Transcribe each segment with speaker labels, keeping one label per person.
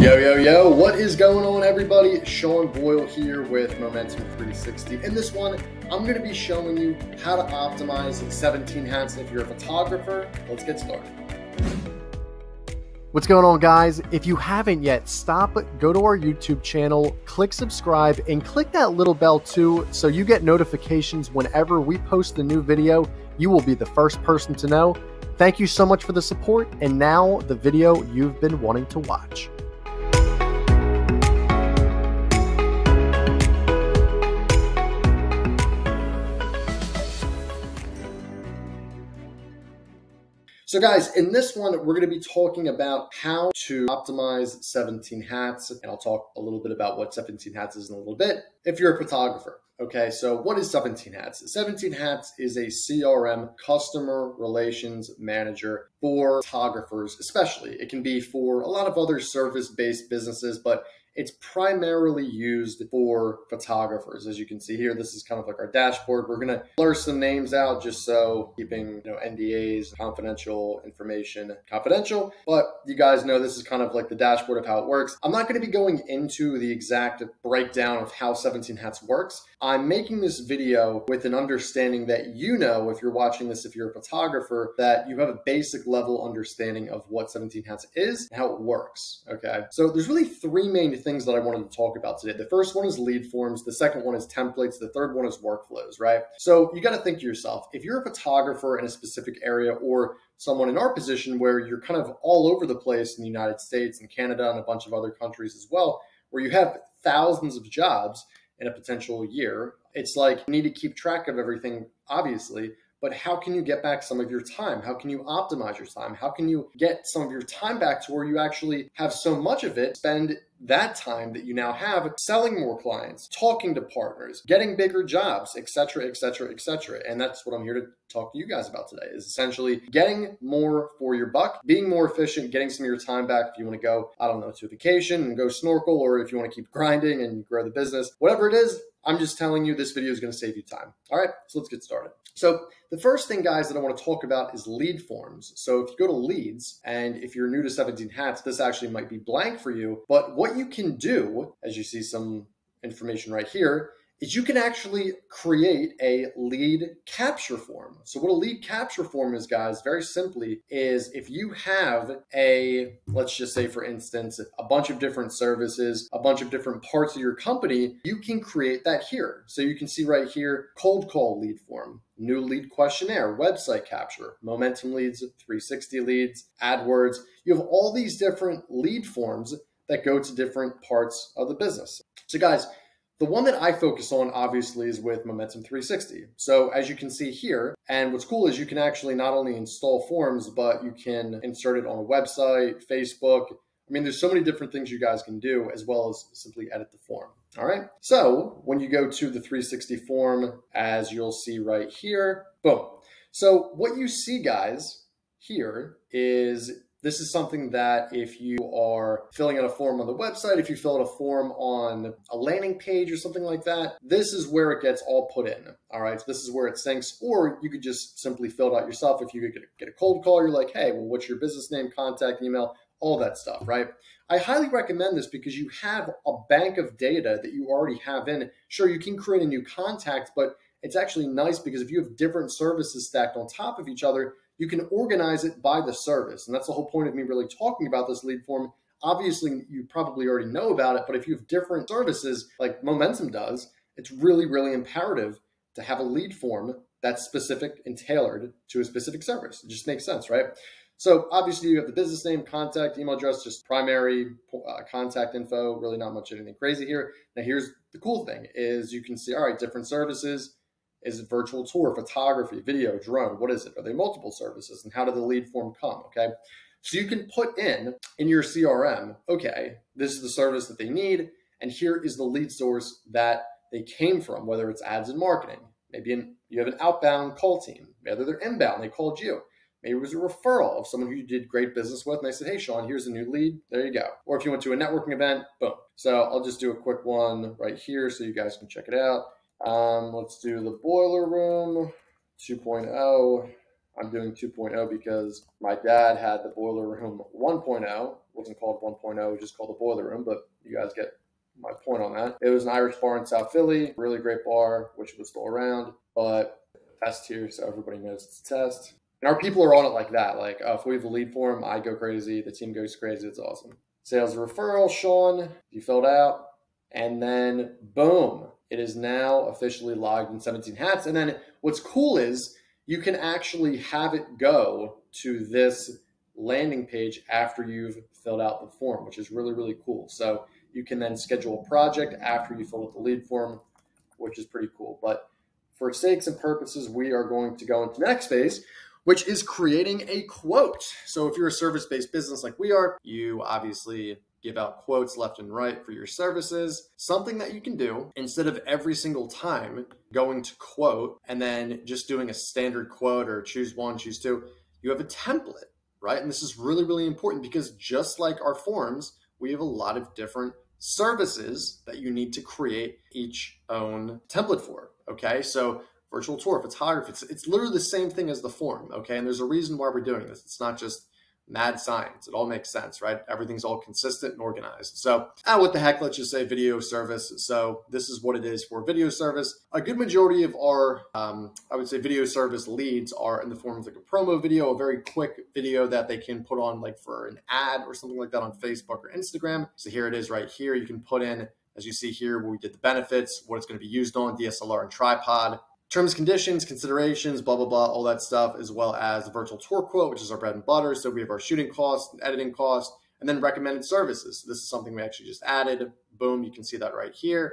Speaker 1: Yo, what is going on, everybody? Sean Boyle here with Momentum 360. In this one, I'm going to be showing you how to optimize 17 hats if you're a photographer. Let's get started. What's going on, guys? If you haven't yet, stop, go to our YouTube channel, click subscribe, and click that little bell too so you get notifications whenever we post a new video. You will be the first person to know. Thank you so much for the support, and now the video you've been wanting to watch. So guys, in this one, we're going to be talking about how to optimize 17 hats, and I'll talk a little bit about what 17 hats is in a little bit. If you're a photographer, okay, so what is 17 hats? 17 hats is a CRM, customer relations manager, for photographers especially. It can be for a lot of other service-based businesses, but it's primarily used for photographers. As you can see here, this is kind of like our dashboard. We're gonna blur some names out just so keeping NDAs, confidential information, confidential. But you guys know this is kind of like the dashboard of how it works. I'm not gonna be going into the exact breakdown of how 17 hats works. I'm making this video with an understanding that if you're watching this, if you're a photographer, that you have a basic level understanding of what 17 hats is and how it works, okay? So there's really three main things that I wanted to talk about today. The first one is lead forms. The second one is templates. The third one is workflows, right? So you got to think to yourself, if you're a photographer in a specific area or someone in our position where you're kind of all over the place in the United States and Canada and a bunch of other countries as well, where you have thousands of jobs in a potential year, it's like you need to keep track of everything, obviously, but how can you get back some of your time? How can you optimize your time? How can you get some of your time back to where you actually have so much of it, spend that time that you now have selling more clients, talking to partners, getting bigger jobs, etc., etc., etc. And that's what I'm here to talk to you guys about today, is essentially getting more for your buck, being more efficient, getting some of your time back if you want to go, I don't know, to a vacation and go snorkel, or if you want to keep grinding and grow the business, whatever it is. I'm just telling you this video is going to save you time. All right, so let's get started. So the first thing, guys, that I want to talk about is lead forms. So if you go to leads, and if you're new to 17 hats, this actually might be blank for you. But what you can do, as you see some information right here, is you can actually create a lead capture form. So what a lead capture form is, guys, very simply, is if you have let's just say, for instance, a bunch of different services, a bunch of different parts of your company, you can create that here. So you can see right here, cold call lead form, new lead questionnaire, website capture, momentum leads, 360 leads, AdWords. You have all these different lead forms that go to different parts of the business. So guys, the one that I focus on, obviously, is with Momentum 360. So as you can see here, and what's cool is you can actually not only install forms, but you can insert it on a website, Facebook. I mean, there's so many different things you guys can do, as well as simply edit the form. All right. So when you go to the 360 form, as you'll see right here, boom. So what you see, guys, here is this is something that if you are filling out a form on the website, if you fill out a form on a landing page or something like that, this is where it gets all put in. All right, so this is where it syncs, or you could just simply fill it out yourself. If you could get a cold call, you're like, hey, well, what's your business name, contact, email, all that stuff, right? I highly recommend this because you have a bank of data that you already have in. Sure, you can create a new contact, but it's actually nice because if you have different services stacked on top of each other, you can organize it by the service. And that's the whole point of me really talking about this lead form. Obviously, you probably already know about it, but if you have different services like Momentum does, it's really, really imperative to have a lead form that's specific and tailored to a specific service. It just makes sense, right? So obviously you have the business name, contact, email address, just primary contact info, really not much anything crazy here. Now here's the cool thing is you can see, all right, different services. Is it virtual tour, photography, video, drone? What is it? Are they multiple services? And how did the lead form come, okay? So you can put in your CRM, okay, this is the service that they need, and here is the lead source that they came from, whether it's ads and marketing. Maybe you have an outbound call team. Whether they're inbound, they called you. Maybe it was a referral of someone who you did great business with, and they said, hey, Sean, here's a new lead. There you go. Or if you went to a networking event, boom. So I'll just do a quick one right here so you guys can check it out. Let's do the boiler room 2.0. I'm doing 2.0 because my dad had the boiler room 1.0, wasn't called 1.0, it was just called the Boiler Room, but you guys get my point on that. It was an Irish bar in South Philly, really great bar, wish it was still around, but test here, so everybody knows it's a test. And our people are on it like that. Like, if we have a lead form, I go crazy, the team goes crazy, it's awesome. Sales referral, Sean, you filled out, and then boom, it is now officially logged in 17 hats. And then what's cool is you can actually have it go to this landing page after you've filled out the form, which is really, really cool. So you can then schedule a project after you fill out the lead form, which is pretty cool. But for sakes and purposes, we are going to go into the next phase, which is creating a quote. So if you're a service-based business like we are, you obviously give out quotes left and right for your services. Something that you can do instead of every single time going to quote and then just doing a standard quote or choose one, choose two, you have a template, right? And this is really, really important because just like our forms, we have a lot of different services that you need to create each own template for, okay? So virtual tour, photography, it's literally the same thing as the form, okay? And there's a reason why we're doing this. It's not just mad science. It all makes sense, right? Everything's all consistent and organized. So what the heck, let's just say video service. So this is what it is for video service. A good majority of our, I would say video service leads are in the form of like a promo video, a very quick video that they can put on like for an ad or something like that on Facebook or Instagram. So here it is right here. You can put in, as you see here, where we did the benefits, what it's going to be used on, DSLR and tripod, terms, conditions, considerations, blah, blah, blah, all that stuff, as well as the virtual tour quote, which is our bread and butter. So we have our shooting costs, editing costs, and then recommended services. So this is something we actually just added. Boom, you can see that right here.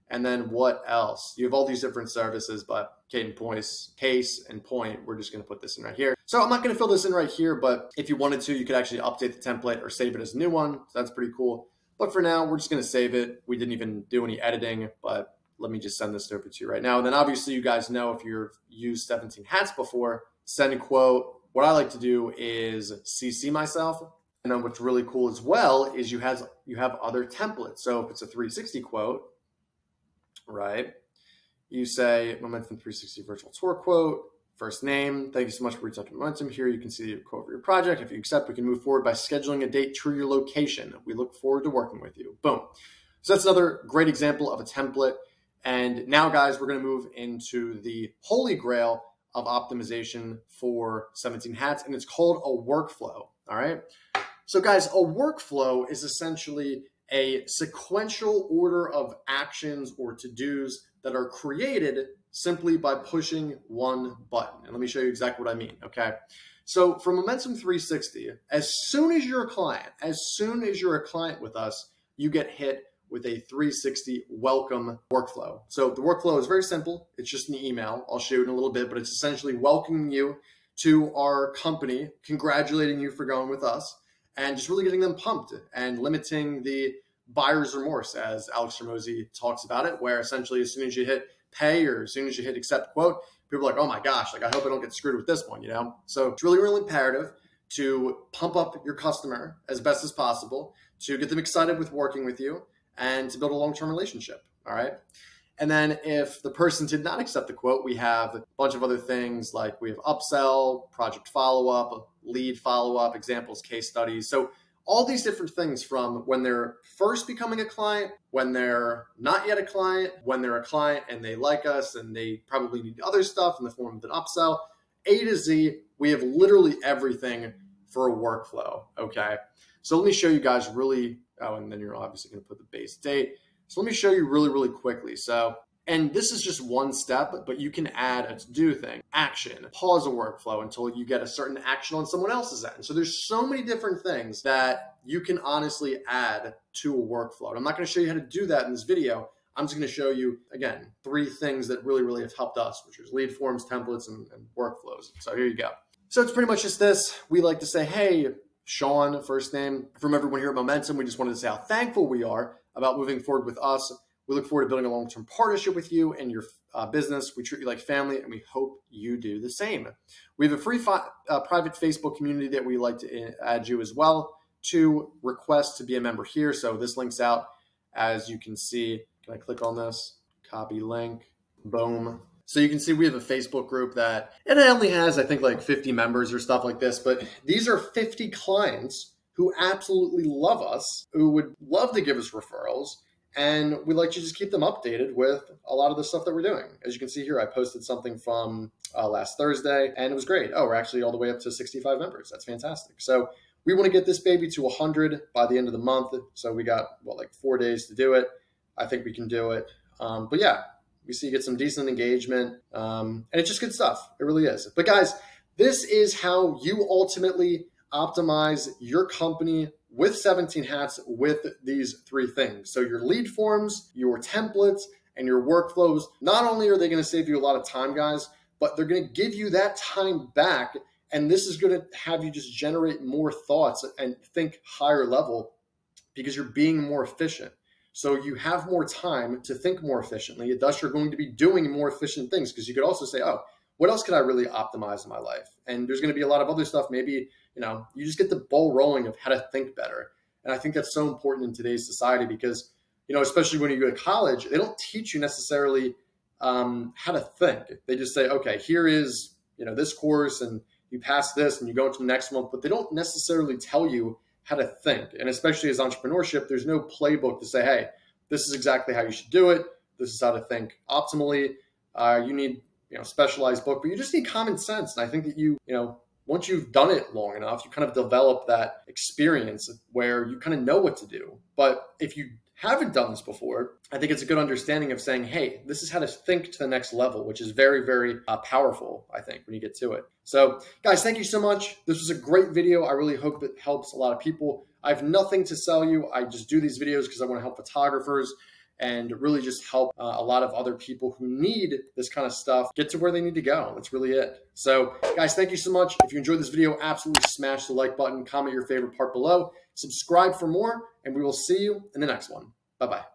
Speaker 1: And then what else? You have all these different services, but case and point, we're just going to put this in right here. So I'm not going to fill this in right here, but if you wanted to, you could actually update the template or save it as a new one. So that's pretty cool. But for now, we're just going to save it. We didn't even do any editing, but let me just send this over to you right now. And then obviously you guys know if you've used 17 hats before, send a quote. What I like to do is CC myself. And then what's really cool as well is you have other templates. So if it's a 360 quote, right? You say Momentum 360 virtual tour quote, first name. Thank you so much for reaching out to Momentum. Here you can see the quote for your project. If you accept, we can move forward by scheduling a date to your location. We look forward to working with you. Boom. So that's another great example of a template. And now, guys, we're going to move into the holy grail of optimization for 17 hats, and it's called a workflow, all right? So, guys, a workflow is essentially a sequential order of actions or to-dos that are created simply by pushing one button. And let me show you exactly what I mean, okay? So for Momentum 360, as soon as you're a client with us, you get hit with a 360 welcome workflow. So the workflow is very simple. It's just an email. I'll show you in a little bit, but it's essentially welcoming you to our company, congratulating you for going with us, and just really getting them pumped and limiting the buyer's remorse, as Alex Hormozy talks about it, where essentially as soon as you hit pay or as soon as you hit accept quote, people are like, oh my gosh, like I hope I don't get screwed with this one, you know? So it's really, really imperative to pump up your customer as best as possible, to get them excited with working with you, and to build a long-term relationship, all right? And then if the person did not accept the quote, we have a bunch of other things like we have upsell, project follow-up, lead follow-up, examples, case studies. So all these different things from when they're first becoming a client, when they're not yet a client, when they're a client and they like us and they probably need other stuff in the form of an upsell, A to Z, we have literally everything for a workflow, okay? So let me show you guys really, and then you're obviously going to put the base date. So let me show you really, really quickly. So, and this is just one step, but you can add a to-do thing, action, pause a workflow until you get a certain action on someone else's end. So there's so many different things that you can honestly add to a workflow. And I'm not going to show you how to do that in this video. I'm just going to show you, again, 3 things that really, really have helped us, which is lead forms, templates, and workflows. So here you go. So it's pretty much just this. We like to say, hey, Sean, first name, from everyone here at Momentum, we just wanted to say how thankful we are about moving forward with us. We look forward to building a long-term partnership with you and your business. We treat you like family, and we hope you do the same. We have a free private Facebook community that we like to add you as well to request to be a member here. So this links out, as you can see. Can I click on this? Copy link. Boom. So you can see we have a Facebook group that, and it only has, I think, like 50 members or stuff like this, but these are 50 clients who absolutely love us, who would love to give us referrals. And we like to just keep them updated with a lot of the stuff that we're doing. As you can see here, I posted something from last Thursday, and it was great. Oh, we're actually all the way up to 65 members. That's fantastic. So we want to get this baby to 100 by the end of the month. So we got, like 4 days to do it. I think we can do it. But yeah, we see you get some decent engagement, and it's just good stuff. It really is. But guys, this is how you ultimately optimize your company with 17 hats with these 3 things. So your lead forms, your templates, and your workflows, not only are they going to save you a lot of time, guys, but they're going to give you that time back. And this is going to have you just generate more thoughts and think higher level because you're being more efficient. So you have more time to think more efficiently. Thus, you're going to be doing more efficient things, because you could also say, oh, what else could I really optimize in my life? And there's going to be a lot of other stuff. Maybe, you just get the ball rolling of how to think better. And I think that's so important in today's society because, especially when you go to college, they don't teach you necessarily how to think. They just say, okay, here is, this course, and you pass this and you go into the next one, but they don't necessarily tell you how to think. And especially as entrepreneurship, there's no playbook to say, hey, this is exactly how you should do it. This is how to think optimally. You need, specialized book, but you just need common sense. And I think that once you've done it long enough, you kind of develop that experience where you kind of know what to do. But if you haven't done this before, I think it's a good understanding of saying, hey, this is how to think to the next level, which is very, very powerful, I think, when you get to it. So guys, thank you so much. This was a great video. I really hope it helps a lot of people. I have nothing to sell you. I just do these videos because I want to help photographers and really just help a lot of other people who need this kind of stuff get to where they need to go. That's really it. So guys, thank you so much. If you enjoyed this video, absolutely smash the like button, comment your favorite part below, subscribe for more, and we will see you in the next one. Bye-bye.